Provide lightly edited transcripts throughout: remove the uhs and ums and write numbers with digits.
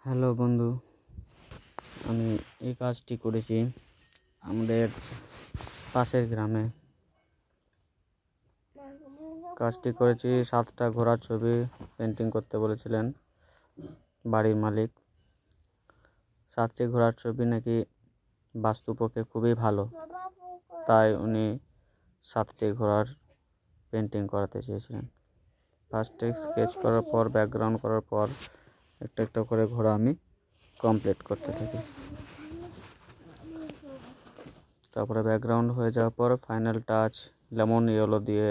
Hello বন্ধু, আমি এই কাজটি করেছি আমাদের পাশের গ্রামে। কাজটি করেছি 7টা ঘোড়ার ছবি পেন্টিং করতে বলেছিলেন বাড়ির মালিক। 7টি ঘোড়ার ছবি নাকি বাস্তুপক্ষে খুবই ভালো, তাই উনি 7টি ঘোড়ার পেন্টিং করাতে চেয়েছিলেন। ফার্স্টে স্কেচ করার পর, ব্যাকগ্রাউন্ড করার পর একটা একটা করে ঘোড়া আমি কমপ্লিট করতে থাকি। তারপরে ব্যাকগ্রাউন্ড হয়ে যাওয়ার পর ফাইনাল টাচ লেমন ইয়েলো দিয়ে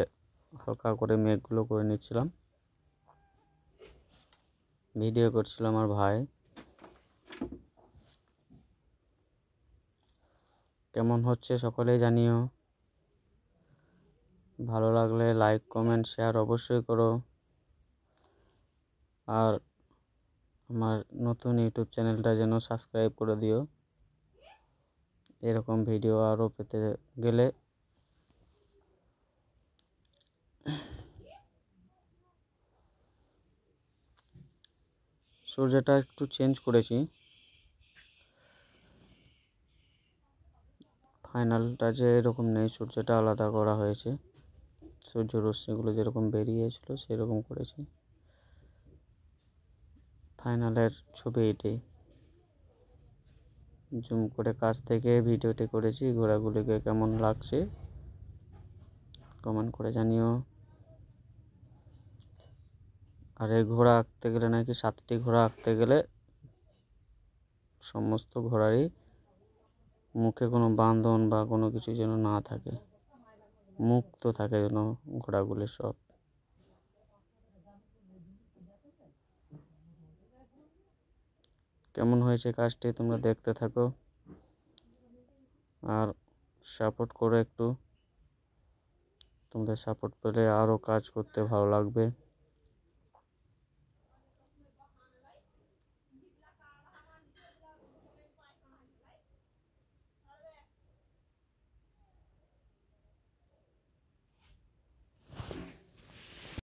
হালকা করে মেঘগুলো করে নিচ্ছিলাম। ভিডিও করছিল আমার ভাই। কেমন হচ্ছে সকলেই জানিও। ভালো লাগলে লাইক, কমেন্ট, শেয়ার অবশ্যই করো। আর আমার নতুন ইউটিউব চ্যানেলটা যেন সাবস্ক্রাইব করে দিও। এরকম ভিডিও আরও পেতে গেলে সূর্যটা একটু চেঞ্জ করেছি। ফাইনালটা যে এরকম নেই, সূর্যটা আলাদা করা হয়েছে। সূর্য রশ্মিগুলো যেরকম বেরিয়েছিল সেরকম করেছি। ফাইনালের ছবি এটাই। জুম করে কাছ থেকে ভিডিওটি করেছি। ঘোড়াগুলিকে কেমন লাগছে কমেন্ট করে জানিও। আর এই ঘোড়া আঁকতে গেলে নাকি 7টি ঘোড়া আঁকতে গেলে সমস্ত ঘোড়ারই মুখে কোনো বাঁধন বা কোনো কিছু যেন না থাকে, মুক্ত থাকে যেন ঘোড়াগুলি সব। কেমন হয়েছে কাজটি তোমরা দেখতে থাকো আর সাপোর্ট করো একটু। তোমাদের সাপোর্ট পেলে আরও কাজ করতে ভালো লাগবে।